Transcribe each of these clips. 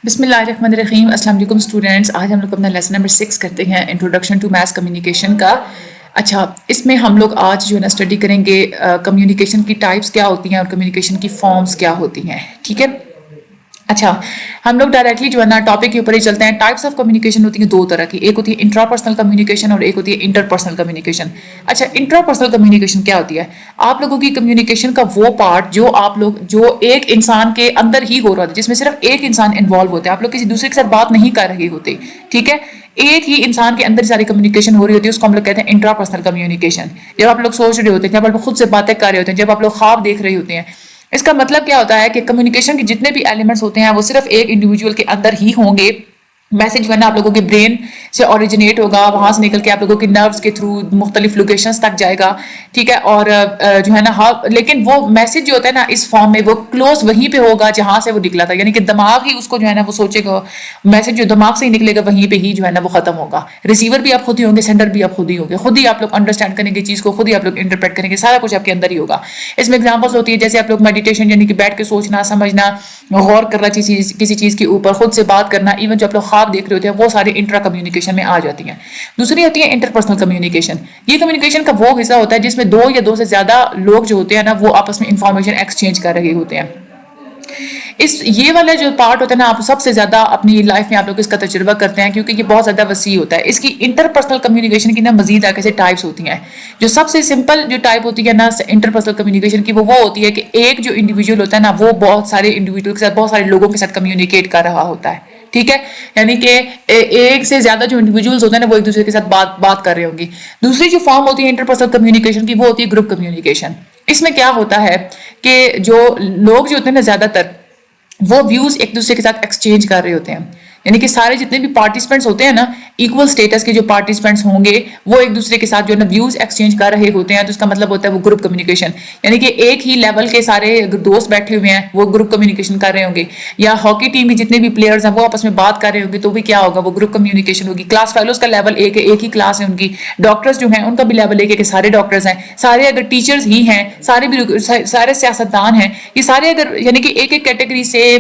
بسم اللہ الرحمن الرحیم. السلام علیکم اسٹوڈینٹس. آج ہم لوگ اپنا لیسن نمبر 6 کرتے ہیں, انٹروڈکشن ٹو میس کمیونیکیشن کا. اچھا, اس میں ہم لوگ آج جو ہے نا اسٹڈی کریں گے کمیونیکیشن کی ٹائپس کیا ہوتی ہیں اور کمیونیکیشن کی فارمز کیا ہوتی ہیں. ٹھیک ہے. اچھا, ہم لوگ ڈائریکٹلی جو ہے نا ٹاپک کے اوپر ہی چلتے ہیں. ٹائپس آف کمیونیکیشن ہوتی ہیں دو طرح کی, ایک ہوتی ہے انٹرا پرسنل کمیونیکیشن اور ایک ہوتی ہے انٹر پرسنل کمیونیکیشن. اچھا, انٹرا پرسنل کمیونیکیشن کیا ہوتی ہے؟ آپ لوگوں کی کمیونیکیشن کا وہ پارٹ جو ایک انسان کے اندر ہی ہو رہا ہے, جس میں صرف ایک انسان انوالو ہوتا ہے. آپ لوگ کسی دوسرے کے ساتھ بات نہیں کر رہے ہوتے. ٹھیک ہے, ایک ہی انسان کے اندر ساری کمیونیکیشن ہو رہی ہوتی ہے, اس کو ہم لوگ کہتے ہیں انٹرا پرسنل کمیونیکیشن. جب آپ لوگ سوچ رہے ہوتے ہیں, جب آپ لوگ خود سے باتیں کر رہے ہوتے ہیں, جب آپ لوگ خواب دیکھ رہے ہوتے ہیں, اس کا مطلب کیا ہوتا ہے کہ کمیونیکیشن کے جتنے بھی ایلیمنٹس ہوتے ہیں وہ صرف ایک انڈیویجول کے اندر ہی ہوں گے. میسج جو ہے نا آپ لوگوں کے برین سے اوریجنیٹ ہوگا, وہاں سے نکل کے آپ لوگوں کے نروز کے تھرو مختلف لوکیشنز تک جائے گا. ٹھیک ہے, اور جو ہے نا لیکن وہ میسج جو ہوتا ہے نا اس فارم میں وہ کلوز وہیں پہ ہوگا جہاں سے وہ نکلا تھا, یعنی کہ دماغ ہی اس کو جو ہے نا وہ سوچے گا, میسج جو دماغ سے ہی نکلے گا وہیں پہ ہی جو ہے نا وہ ختم ہوگا. ریسیور بھی آپ خود ہی ہوں گے, سینڈر بھی آپ خود ہی ہوں گے, خود ہی آپ لوگ انڈرسٹینڈ کریں گے چیز کو, خود ہی آپ لوگ انٹرپریٹ کریں گے, سارا کچھ آپ کے اندر ہی ہوگا. اس میں ایگزامپلس ہوتی ہے جیسے آپ لوگ میڈیٹیشن یعنی کہ بیٹھ کے سوچنا, سمجھنا, غور کرنا کسی چیز کے اوپر, خود سے بات کرنا, ایون جو آپ لوگ خواب دیکھ رہے ہوتے ہیں وہ سارے انٹرا کمیونیکیشن میں آ جاتی ہیں. دوسری ہوتی ہے انٹر پرسنل کمیونیکیشن. یہ کمیونیکیشن کا وہ حصہ ہوتا ہے جس میں دو یا دو سے زیادہ لوگ جو ہوتے ہیں نا وہ آپس میں انفارمیشن ایکسچینج کر رہے ہوتے ہیں. یہ والا جو پارٹ ہوتا ہے نا, آپ سب سے زیادہ اپنی لائف میں آپ لوگ اس کا تجربہ کرتے ہیں کیونکہ یہ بہت زیادہ وسیع ہوتا ہے. اس کی انٹر پرسنل کمیونیکیشن کی نا مزید آگے سے ٹائپس ہوتی ہیں. جو سب سے سمپل جو ٹائپ ہوتی ہے نا انٹر پرسنل کمیونیکیشن کی, وہ ہوتی ہے کہ ایک جو انڈیویجول ہوتا ہے نا وہ بہت سارے انڈیویجول کے ساتھ, بہت سارے لوگوں کے ساتھ کمیونیکیٹ کر رہا ہوتا ہے. ٹھیک ہے, یعنی کہ ایک سے زیادہ جو انڈیویجولز ہوتے ہیں نا وہ ایک دوسرے کے ساتھ بات کر رہے ہوں گے. دوسری جو فارم ہوتی ہے انٹر پرسنل کمیونیکیشن کی وہ ہوتی ہے گروپ کمیونیکیشن. اس میں کیا ہوتا ہے کہ جو لوگ جو ہوتے ہیں نا زیادہ تر وہ ویوز ایک دوسرے کے ساتھ ایکسچینج کر رہے ہوتے ہیں, یعنی کہ سارے جتنے بھی پارٹیسپینٹس ہوتے ہیں نا, ایکول سٹیٹس کے جو پارٹیسپینٹس ہوں گے وہ ایک دوسرے کے ساتھ جو ہے نا ویوز ایکسچینج کر رہے ہوتے ہیں, تو اس کا مطلب ہوتا ہے وہ گروپ کمیونیکیشن. یعنی کہ ایک ہی لیول کے سارے دوست بیٹھے ہوئے ہیں وہ گروپ کمیونیکیشن کر رہے ہوں گے. یا ہاکی ٹیم کے جتنے بھی پلیئرز ہیں وہ آپس میں بات کر رہے ہوں گے تو بھی کیا ہوگا, وہ گروپ کمیونیکیشن ہوگی. کلاس فیلوز کا لیول ایک ہے, ایک ہی کلاس ہے ان کی. ڈاکٹرز جو ہیں ان کا بھی لیول ایک ہے کہ سارے ڈاکٹرز ہیں, سارے اگر ٹیچرز ہی ہیں, سارے سیاستدان ہیں, یہ سارے اگر یعنی کہ ایک ایک کیٹیگری سے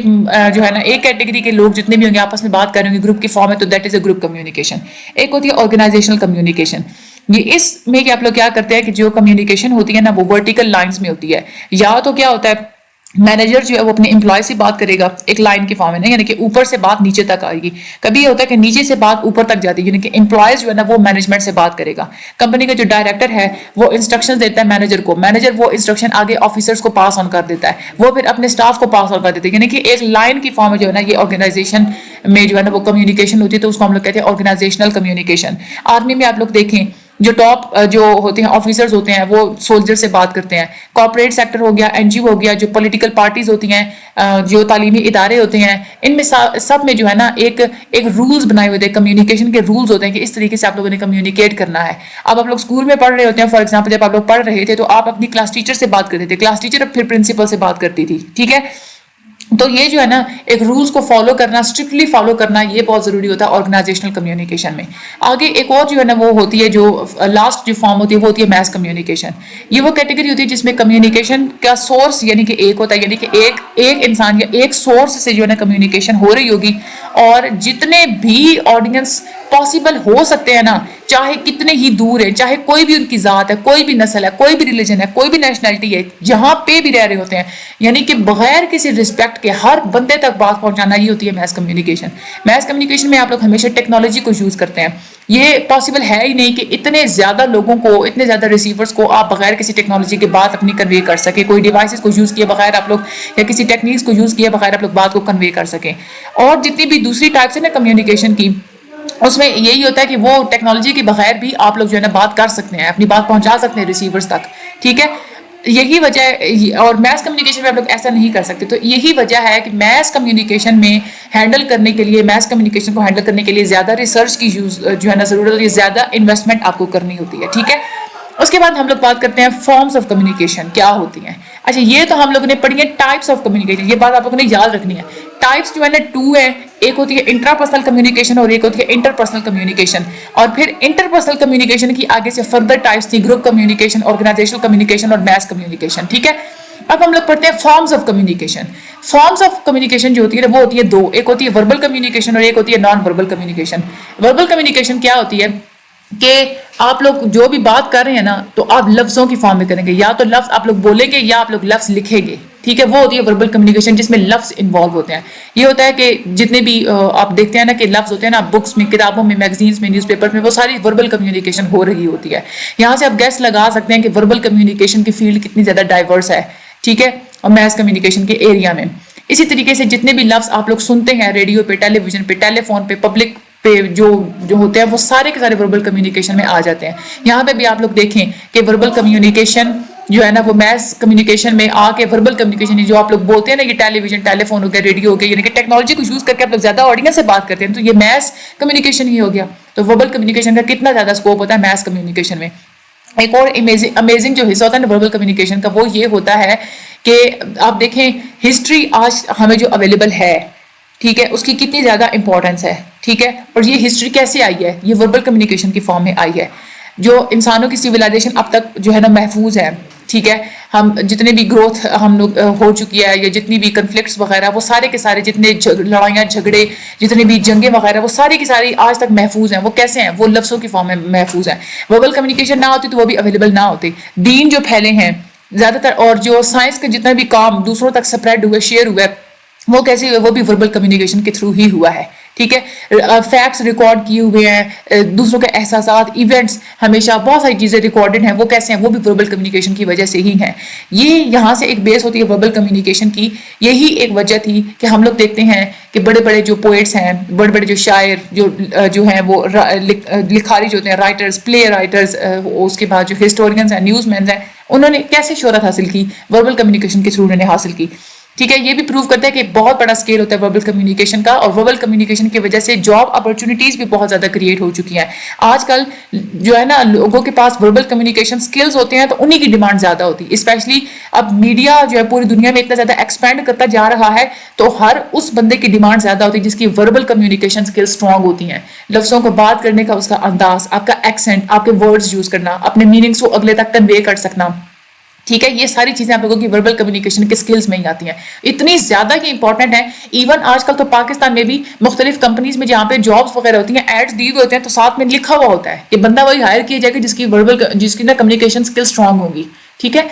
جو ہے نا ایک کیٹیگری کے لوگ جتنے بھی ہوں گے آپس میں بات کر رہے ہوں گے گروپ کی فارم میں, تو that is a group communication. ایک ہوتی ہے آرگنائزیشنل کمیونیکیشن. یہ اس میں کہ آپ لوگ کیا کرتے ہیں کہ جو کمیونیکیشن ہوتی ہے نا وہ ورٹیکل لائنز میں ہوتی ہے. یا تو کیا ہوتا ہے مینیجر جو ہے وہ اپنے امپلائی سے بات کرے گا ایک لائن کی فارم میں, یعنی کہ اوپر سے بات نیچے تک آئے گی. کبھی یہ ہوتا ہے کہ نیچے سے بات اوپر تک جاتی ہے, یعنی کہ امپلائز جو ہے نا وہ مینجمنٹ سے بات کرے گا. کمپنی کا جو ڈائریکٹر ہے وہ انسٹرکشن دیتا ہے مینیجر کو, مینیجر وہ انسٹرکشن آگے آفیسرز کو پاس آن کر دیتا ہے, وہ پھر اپنے اسٹاف کو پاس آن کر دیتے ہیں. یعنی کہ ایک لائن کی فارم میں جو ہے نا یہ آرگنائزیشن میں جو ہے نا وہ کمیونیکیشن ہوتی ہے, تو اس کو ہم لوگ کہتے ہیں آرگنائزیشنل کمیونیکیشن. آرمی میں آپ لوگ دیکھیں جو ٹاپ جو ہوتے ہیں آفیسرز ہوتے ہیں وہ سولجر سے بات کرتے ہیں. کارپوریٹ سیکٹر ہو گیا, این جی او ہو گیا, جو پولیٹیکل پارٹیز ہوتی ہیں, جو تعلیمی ادارے ہوتے ہیں, ان میں سب میں جو ہے نا ایک رولز بنائے ہوئے ہیں, کمیونیکیشن کے رولز ہوتے ہیں کہ اس طریقے سے آپ لوگوں نے کمیونیکیٹ کرنا ہے. اب آپ لوگ اسکول میں پڑھ رہے ہوتے ہیں, فار ایگزامپل جب آپ لوگ پڑھ رہے تھے تو آپ اپنی کلاس ٹیچر سے بات کرتے تھے, کلاس ٹیچر پھر پرنسپل سے بات کرتی تھی. ٹھیک ہے, تو یہ جو ہے نا ایک رولز کو فالو کرنا, اسٹرکٹلی فالو کرنا, یہ بہت ضروری ہوتا ہے آرگنائزیشنل کمیونیکیشن میں. آگے ایک اور جو ہے نا وہ ہوتی ہے جو لاسٹ جو فارم ہوتی ہے وہ ہوتی ہے میس کمیونیکیشن. یہ وہ کیٹیگری ہوتی ہے جس میں کمیونیکیشن کا سورس یعنی کہ ایک ہوتا ہے, یعنی کہ ایک انسان یا ایک سورس سے جو ہے نا کمیونیکیشن ہو رہی ہوگی, اور جتنے بھی آڈینس پاسبل ہو سکتے ہیں نا, چاہے کتنے ہی دور ہیں, چاہے کوئی بھی ان کی ذات ہے, کوئی بھی نسل ہے, کوئی بھی ریلیجن ہے, کوئی بھی نیشنلٹی ہے, جہاں پہ بھی رہ رہے ہوتے ہیں, یعنی کہ بغیر کسی رسپیکٹ کے ہر بندے تک بات پہنچانا, یہ ہوتی ہے میس کمیونیکیشن. میس کمیونیکیشن میں آپ لوگ ہمیشہ ٹیکنالوجی کو یوز کرتے ہیں. یہ پاسبل ہے ہی نہیں کہ اتنے زیادہ لوگوں کو, اتنے زیادہ ریسیورز کو آپ بغیر کسی ٹیکنالوجی کے بات اپنی کنوے کر سکیں, کوئی ڈیوائسز کو یوز کیے بغیر آپ لوگ, یا کسی ٹیکنیکس کو یوز کیے بغیر آپ لوگ بات کو کنوے کر سکیں. اور جتنی بھی دوسری ٹائپس ہیں نا کمیونیکیشن کی, اس میں یہی ہوتا ہے کہ وہ ٹیکنالوجی کے بغیر بھی آپ لوگ جو ہے نا بات کر سکتے ہیں, اپنی بات پہنچا سکتے ہیں ریسیورز تک. ٹھیک ہے, یہی وجہ ہے. اور میس کمیونیکیشن میں آپ لوگ ایسا نہیں کر سکتے. تو یہی وجہ ہے کہ میس کمیونیکیشن میں ہینڈل کرنے کے لیے, میس کمیونیکیشن کو ہینڈل کرنے کے لیے زیادہ ریسرچ کی جو ہے نا ضرورت ہوتی ہے, زیادہ انویسٹمنٹ آپ کو کرنی ہوتی ہے. ٹھیک ہے, اس کے بعد ہم لوگ بات کرتے ہیں فارمز آف کمیونیکیشن کیا ہوتی ہیں. اچھا, یہ تو ہم لوگوں نے پڑھی ہے ٹائپس آف کمیونیکیشن, یہ بات آپ لوگوں نے یاد رکھنی ہے. ٹائپس جو ہے نا 2 ہے, ایک ہوتی ہے انٹرا پرسنل کمیونیکیشن اور ایک ہوتی ہے انٹر پرسنل کمیونیکیشن. اور پھر انٹر پرسنل کمیونیکیشن کی آگے سے فردر ٹائپس تھی گروپ کمیونیکیشن, آرگنائزیشنل کمیونیکیشن اور میس کمیونیکیشن. ٹھیک ہے, اب ہم لوگ پڑھتے ہیں forms of communication. Forms of communication جو ہوتی ہے وہ ہوتی ہے دو, ایک ہوتی ہے وربل کمیونیکیشن اور ایک ہوتی ہے non verbal communication. Verbal communication کیا ہوتی ہے کہ آپ لوگ جو بھی بات کر رہے ہیں نا تو آپ لفظوں کی فارم میں کریں گے, یا تو لفظ آپ لوگ بولیں گے یا آپ لوگ لفظ لکھیں گے, ٹھیک ہے, وہ ہوتی ہے وربل کمیونیکیشن جس میں لفظ انوالو ہوتے ہیں. یہ ہوتا ہے کہ جتنے بھی آپ دیکھتے ہیں نا کہ لفظ ہوتے ہیں نا بکس میں, کتابوں میں, میگزینس میں, نیوز پیپر میں, وہ ساری وربل کمیونیکیشن ہو رہی ہوتی ہے. یہاں سے آپ گیس لگا سکتے ہیں کہ وربل کمیونیکیشن کی فیلڈ کتنی زیادہ ڈائیورس ہے, ٹھیک ہے, اور میس کمیونیکیشن کے ایریا میں. اسی طریقے سے جتنے بھی لفظ آپ لوگ سنتے ہیں ریڈیو پہ, ٹیلی ویژن پہ, ٹیلی فون پہ, پبلک پہ جو ہوتے ہیں وہ سارے کے سارے وربل کمیونیکیشن میں آ جاتے ہیں. یہاں پہ بھی آپ لوگ دیکھیں کہ وربل کمیونیکیشن جو ہے نا وہ میس کمیونیکیشن میں آ کے وربل کمیونیکیشن جو آپ لوگ بولتے ہیں نا کہ ٹیلی ویژن, ٹیلی فون ہو گیا, ریڈیو ہو گیا, یعنی کہ ٹیکنالوجی کو یوز کر کے آپ لوگ زیادہ آڈینس سے بات کرتے ہیں, تو یہ میس کمیونیکیشن ہی ہو گیا. تو وربل کمیونیکیشن کا کتنا زیادہ اسکوپ ہوتا ہے میس کمیونیکیشن میں. ایک اور امیزنگ جو حصہ ہوتا ہے نا وربل کمیونیکیشن کا وہ یہ ہوتا ہے کہ آپ دیکھیں ہسٹری آج ہمیں جو اویلیبل ہے, ٹھیک ہے, اس کی کتنی زیادہ امپورٹنس ہے, ٹھیک ہے, اور یہ ہسٹری کیسے آئی ہے, یہ وربل کمیونیکیشن کی فارم میں آئی ہے. جو انسانوں کی سویلائزیشن اب تک جو ہے نا محفوظ ہے, ٹھیک ہے, ہم جتنے بھی گروتھ ہم لوگ ہو چکی ہے یا جتنی بھی کنفلکٹس وغیرہ وہ سارے کے سارے جتنے لڑائیاں جھگڑے جتنے بھی جنگیں وغیرہ وہ ساری کی ساری آج تک محفوظ ہیں. وہ کیسے ہیں, وہ لفظوں کی فارم میں محفوظ ہیں. وربل کمیونیکیشن نہ ہوتی تو وہ بھی اویلیبل نہ ہوتے. دین جو پھیلے ہیں زیادہ تر اور جو سائنس کے جتنا بھی کام دوسروں تک سپریڈ ہوئے, شیئر ہوئے, وہ کیسے ہوئے, وہ بھی وربل کمیونیکیشن کے تھرو ہی ہوا ہے, ٹھیک ہے. فیکٹس ریکارڈ کیے ہوئے ہیں, دوسروں کے احساسات, ایونٹس, ہمیشہ بہت ساری چیزیں ریکارڈڈ ہیں, وہ کیسے ہیں, وہ بھی وربل کمیونیکیشن کی وجہ سے ہی ہیں. یہ یہاں سے ایک بیس ہوتی ہے وربل کمیونیکیشن کی. یہی ایک وجہ تھی کہ ہم لوگ دیکھتے ہیں کہ بڑے بڑے جو پوئٹس ہیں, بڑے بڑے جو شاعر جو ہیں وہ لکھاری جو ہوتے ہیں, رائٹرز, پلے رائٹرز, اس کے بعد جو ہسٹورینز ہیں, نیوز مینز ہیں, انہوں نے کیسے شہرت حاصل کی, وربل کمیونیکیشن کے تھرو انہوں نے حاصل کی, ٹھیک ہے. یہ بھی پروو کرتا ہے کہ بہت بڑا اسکیل ہوتا ہے وربل کمیونیکیشن کا, اور وربل کمیونیکیشن کی وجہ سے جاب اپرچونیٹیز بھی بہت زیادہ کریٹ ہو چکی ہیں. آج کل جو ہے نا لوگوں کے پاس وربل کمیونیکیشن اسکلز ہوتے ہیں تو انہی کی ڈیمانڈ زیادہ ہوتی ہے. اسپیشلی اب میڈیا جو ہے پوری دنیا میں اتنا زیادہ ایکسپینڈ کرتا جا رہا ہے تو ہر اس بندے کی ڈیمانڈ زیادہ ہوتی ہے جس کی وربل کمیونیکیشن اسکل اسٹرانگ ہوتی ہیں. لفظوں کو بات کرنے کا اس کا انداز, آپ کا ایکسنٹ, آپ کے ورڈز یوز کرنا, اپنے میننگس کو اگلے تک کنوے کر سکنا, ٹھیک ہے. یہ ساری چیزیں آپ لوگوں کی وربل کمیونیکیشن کے سکلز میں ہی آتی ہیں. اتنی زیادہ یہ امپورٹنٹ ہے. ایون آج کل تو پاکستان میں بھی مختلف کمپنیز میں جہاں پہ جابس وغیرہ ہوتی ہیں, ایڈز دیے ہوئے ہوتے ہیں تو ساتھ میں لکھا ہوا ہوتا ہے کہ بندہ وہی ہائر کیا جائے گا جس کی نا کمیونیکیشن سکل اسٹرانگ ہوگی, ٹھیک ہے.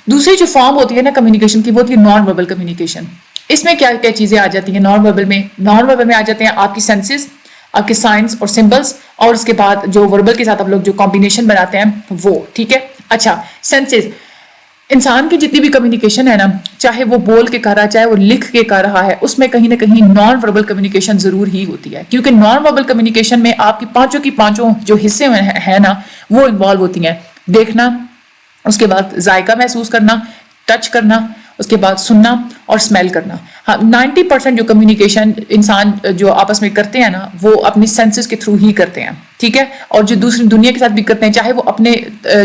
دوسری جو فارم ہوتی ہے نا کمیونیکیشن کی وہ ہوتی ہے نان وربل کمیونیکیشن. اس میں کیا کیا چیزیں آ جاتی ہیں نان وربل میں. نان وربل میں آ جاتے ہیں آپ کی سینسز, آپ کے سائنس اور سمبلس, اور اس کے بعد جو وربل کے ساتھ آپ لوگ جو کمبینیشن بناتے ہیں وہ, ٹھیک ہے. اچھا, سینسز, انسان کی جتنی بھی کمیونیکیشن ہے نا, چاہے وہ بول کے کر رہا ہے چاہے وہ لکھ کے کر رہا ہے, اس میں کہیں نہ کہیں نان وربل کمیونیکیشن ضرور ہی ہوتی ہے. کیونکہ نان وربل کمیونیکیشن میں آپ کی پانچوں جو حصے ہیں نا وہ انوالو ہوتی ہیں. دیکھنا, اس کے بعد ذائقہ محسوس کرنا, ٹچ کرنا, اس کے بعد سننا اور اسمیل کرنا. ہاں, 90% جو کمیونیکیشن انسان جو آپس میں کرتے ہیں نا وہ اپنی سینسز کے تھرو ہی کرتے ہیں, ٹھیک ہے. اور جو دوسری دنیا کے ساتھ بھی کرتے ہیں چاہے وہ اپنے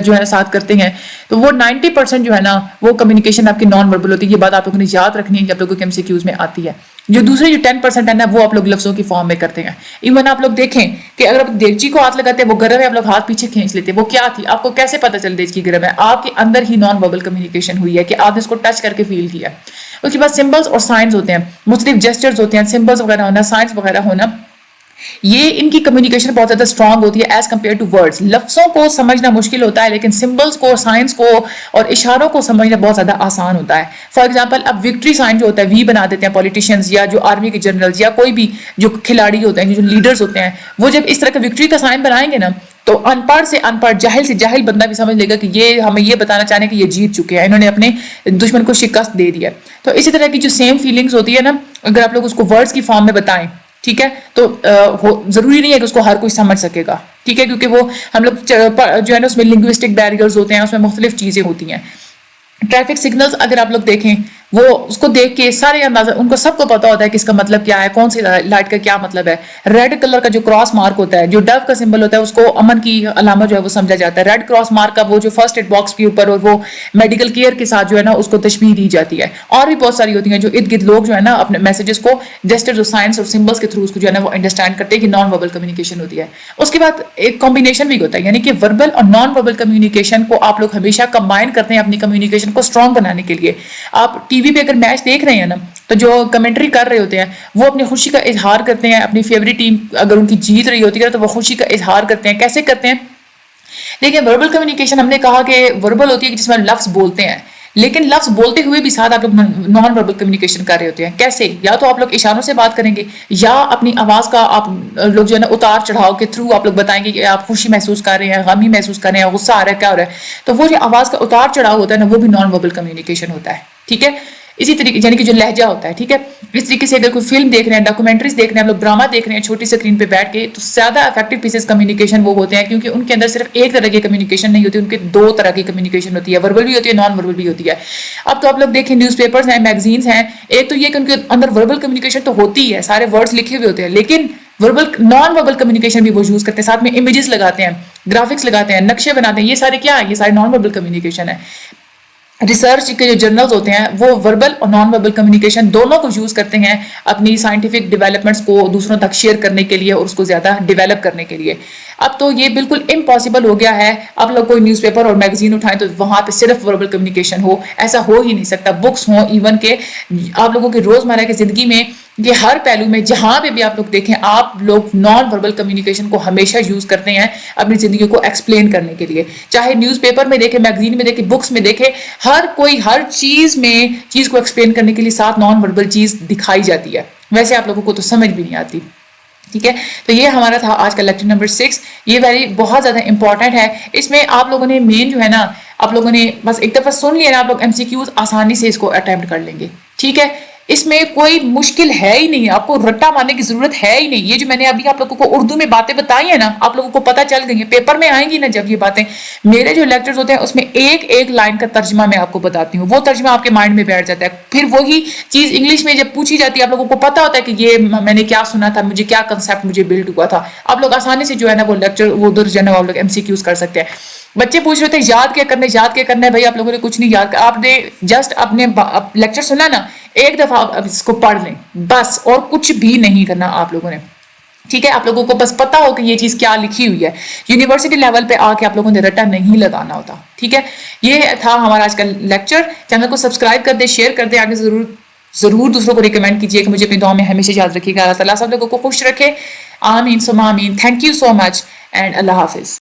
جو ہے ساتھ کرتے ہیں, تو وہ 90% جو ہے نا وہ کمیونیکیشن آپ کی نان وربل ہوتی ہے. یہ بات آپ لوگوں نے یاد رکھنی ہے کہ آپ لوگوں کے MCQs میں آتی ہے. جو دوسرے جو 10% ہے نا وہ آپ لوگ لفظوں کی فارم میں کرتے ہیں. ایون آپ لوگ دیکھیں کہ اگر آپ دیگچی کو ہاتھ لگاتے ہیں وہ گرم ہے, آپ لوگ ہاتھ پیچھے کھینچ لیتے ہیں, وہ کیا تھی, آپ کو کیسے پتا چل دیگچی گرم ہے, آپ کے اندر ہی نان وربل کمیونیکیشن ہوئی ہے کہ آپ نے اس کو ٹچ کر کے فیل کیا. اس کے بعد سمبلس اور سائنس ہوتے ہیں, مختلف جیسچرز ہوتے ہیں, سمبلس وغیرہ ہونا, سائنس وغیرہ ہونا, یہ ان کی کمیونیکیشن بہت زیادہ اسٹرانگ ہوتی ہے ایز کمپیئر ٹو ورڈز. لفظوں کو سمجھنا مشکل ہوتا ہے لیکن سمبلس کو, سائنس کو اور اشاروں کو سمجھنا بہت زیادہ آسان ہوتا ہے. فار ایگزامپل اب وکٹری سائن جو ہوتا ہے وی بنا دیتے ہیں پولیٹیشینز یا جو آرمی کے جنرلز یا کوئی بھی جو کھلاڑی ہوتے ہیں, جو لیڈرز ہوتے ہیں, وہ جب اس طرح کا وکٹری کا سائن بنائیں گے نا تو ان پڑھ سے ان پڑھ, جاہل سے جاہل بندہ بھی سمجھ لے گا کہ یہ ہمیں یہ بتانا چاہنے کہ یہ جیت چکے ہیں, انہوں نے اپنے دشمن کو شکست دے دیا. تو اسی طرح کی جو سیم فیلنگز ہوتی ہے نا, اگر آپ لوگ اس کو ورڈز کی فارم میں بتائیں, ٹھیک ہے, تو ضروری نہیں ہے کہ اس کو ہر کوئی سمجھ سکے گا, ٹھیک ہے, کیونکہ وہ ہم لوگ جو ہے نا اس میں لنگوسٹک بیریئرز ہوتے ہیں, اس میں مختلف چیزیں ہوتی ہیں. ٹریفک سگنلز اگر آپ لوگ دیکھیں وہ اس کو دیکھ کے سارے اندازہ ان کو سب کو پتا ہوتا ہے کہ اس کا مطلب کیا ہے, کون سی لائٹ کا کیا مطلب ہے. ریڈ کلر کا جو کراس مارک ہوتا ہے, جو ڈو کا سمبل ہوتا ہے, اس کو امن کی علامت جو ہے وہ سمجھا جاتا ہے. ریڈ کراس مارک کا وہ جو فرسٹ ایڈ باکس کے اوپر اور وہ میڈیکل کیئر کے ساتھ جو ہے نا اس کو تشبیہ دی جاتی ہے. اور بھی بہت ساری ہوتی ہیں جو ارد گرد لوگ جو ہے نا اپنے میسیجز کو جسٹرز اور سائنس اور سمبلس کے تھرو اس کو جو ہے نا وہ انڈرسٹینڈ کرتے ہیں کہ نان وربل کمیونیکیشن ہوتی ہے. اس کے بعد ایک کمبینیشن بھی ہوتا ہے, یعنی کہ وربل اور نان وربل کمیونیکیشن کو آپ لوگ ہمیشہ کمبائن کرتے ہیں اپنی کمیونیکیشن کو اسٹرانگ بنانے کے لیے. آپ ٹی وی پہ اگر میچ دیکھ رہے ہیں نا تو جو کمنٹری کر رہے ہوتے ہیں وہ اپنی خوشی کا اظہار کرتے ہیں, اپنی فیوریٹ ٹیم اگر ان کی جیت رہی ہوتی ہے تو وہ خوشی کا اظہار کرتے ہیں. کیسے کرتے ہیں؟ دیکھیں, وربل کمیونیکیشن ہم نے کہا کہ وربل ہوتی ہے کہ جس میں لفظ بولتے ہیں, لیکن لفظ بولتے ہوئے بھی ساتھ آپ لوگ نان وربل کمیونیکیشن کر رہے ہوتے ہیں. کیسے؟ یا تو آپ لوگ اشاروں سے بات کریں گے, یا اپنی آواز کا آپ لوگ جو ہے نا اتار چڑھاؤ کے تھرو آپ لوگ بتائیں گے کہ آپ خوشی محسوس کر رہے ہیں, غمی محسوس کر رہے ہیں, غصہ آ رہا ہے, کیا ہو رہا ہے. تو وہ جو آواز کا اتار چڑھاؤ ہوتا ہے نا وہ بھی نان وربل کمیونیکیشن ہوتا ہے. ٹھیک ہے, اسی طریقے یعنی کہ جو لہجہ ہوتا ہے. ٹھیک ہے, اس طریقے سے اگر کوئی فلم دیکھ رہے ہیں, ڈاکومنٹریز دیکھ رہے ہیں, ہم لوگ ڈرامہ دیکھ رہے ہیں چھوٹی اسکرین پہ بیٹھ کے, تو زیادہ افیکٹو پیسز کمیونیکیشن وہ ہوتے ہیں کیونکہ ان کے اندر صرف ایک طرح کی کمیونیکیشن نہیں ہوتی, ان کے دو طرح کی کمیونیکیشن ہوتی ہے, وربل بھی ہوتی ہے, نان وربل بھی ہوتی ہے. اب تو آپ لوگ دیکھیں نیوز پیپرز ہیں, میگزینز ہیں, ایک تو یہ کہ ان کے اندر وربل کمیونیکیشن تو ہوتی ہے, سارے ورڈز لکھے ہوئے ہوتے ہیں, لیکن نان وربل کمیونیکیشن بھی وہ یوز کرتے ہیں, ساتھ میں امیجز لگاتے ہیں, گرافکس لگاتے ہیں, نقشے بناتے ہیں. یہ سارے کیا ہے؟ یہ سارے نان وربل کمیونیکیشن ہے. ریسرچ کے جو جرنلز ہوتے ہیں وہ وربل اور نان وربل کمیونیکیشن دونوں کو یوز کرتے ہیں اپنی سائنٹیفک ڈیولپمنٹس کو دوسروں تک شیئر کرنے کے لیے اور اس کو زیادہ ڈیولپ کرنے کے لیے. اب تو یہ بالکل امپاسبل ہو گیا ہے, اب لوگ کوئی نیوز پیپر اور میگزین اٹھائیں تو وہاں پہ صرف وربل کمیونیکیشن ہو, ایسا ہو ہی نہیں سکتا. بکس ہوں, ایون کہ آپ لوگوں کی روزمرہ کی زندگی میں یہ ہر پہلو میں جہاں پہ بھی آپ لوگ دیکھیں, آپ لوگ نان وربل کمیونیکیشن کو ہمیشہ یوز کرتے ہیں اپنی زندگی کو ایکسپلین کرنے کے لیے. چاہے نیوز پیپر میں دیکھیں, میگزین میں دیکھیں, بکس میں دیکھیں, ہر کوئی ہر چیز میں چیز کو ایکسپلین کرنے کے لیے ساتھ نان وربل چیز دکھائی جاتی ہے. ویسے آپ لوگوں کو تو سمجھ بھی نہیں آتی. ٹھیک ہے, تو یہ ہمارا تھا آج کا لیکچر نمبر 6. یہ بہت زیادہ امپورٹنٹ ہے. اس میں آپ لوگوں نے مین جو ہے نا آپ لوگوں نے بس ایک دفعہ سن لیا نا, آپ لوگ MCQs آسانی سے اس کو اٹیمپٹ کر لیں گے. ٹھیک ہے, اس میں کوئی مشکل ہے ہی نہیں, آپ کو رٹا مارنے کی ضرورت ہے ہی نہیں. یہ جو میں نے ابھی آپ لوگوں کو اردو میں باتیں بتائی ہیں نا, آپ لوگوں کو پتہ چل گئی ہیں, پیپر میں آئیں گی نا جب یہ باتیں. میرے جو لیکچرز ہوتے ہیں اس میں ایک ایک لائن کا ترجمہ میں آپ کو بتاتی ہوں, وہ ترجمہ آپ کے مائنڈ میں بیٹھ جاتا ہے. پھر وہی چیز انگلش میں جب پوچھی جاتی ہے آپ لوگوں کو پتہ ہوتا ہے کہ یہ میں نے کیا سنا تھا, مجھے کیا کنسیپٹ مجھے بلڈ ہوا تھا. آپ لوگ آسانی سے جو ہے نا وہ لیکچر وہ جو ہے نا آپ لوگ MCQs کر سکتے ہیں. بچے پوچھ رہے تھے یاد کیا کرنا ہے بھائی, آپ لوگوں نے کچھ نہیں یاد کر, آپ نے جسٹ اپنے لیکچر سنا نا, ایک دفعہ آپ اس کو پڑھ لیں بس, اور کچھ بھی نہیں کرنا آپ لوگوں نے. ٹھیک ہے, آپ لوگوں کو بس پتا ہو کہ یہ چیز کیا لکھی ہوئی ہے. یونیورسٹی لیول پہ آ کے آپ لوگوں نے رٹا نہیں لگانا ہوتا. ٹھیک ہے, یہ تھا ہمارا آج کا لیکچر. چینل کو سبسکرائب کر دیں, شیئر کر دیں, آگے ضرور دوسروں کو ریکمینڈ کیجیے کہ مجھے اپنی دعا میں ہمیشہ یاد رکھیے گا. اللہ تعالیٰ سب لوگوں کو خوش رکھے. آمین ثم آمین. Thank you so much and اللہ حافظ.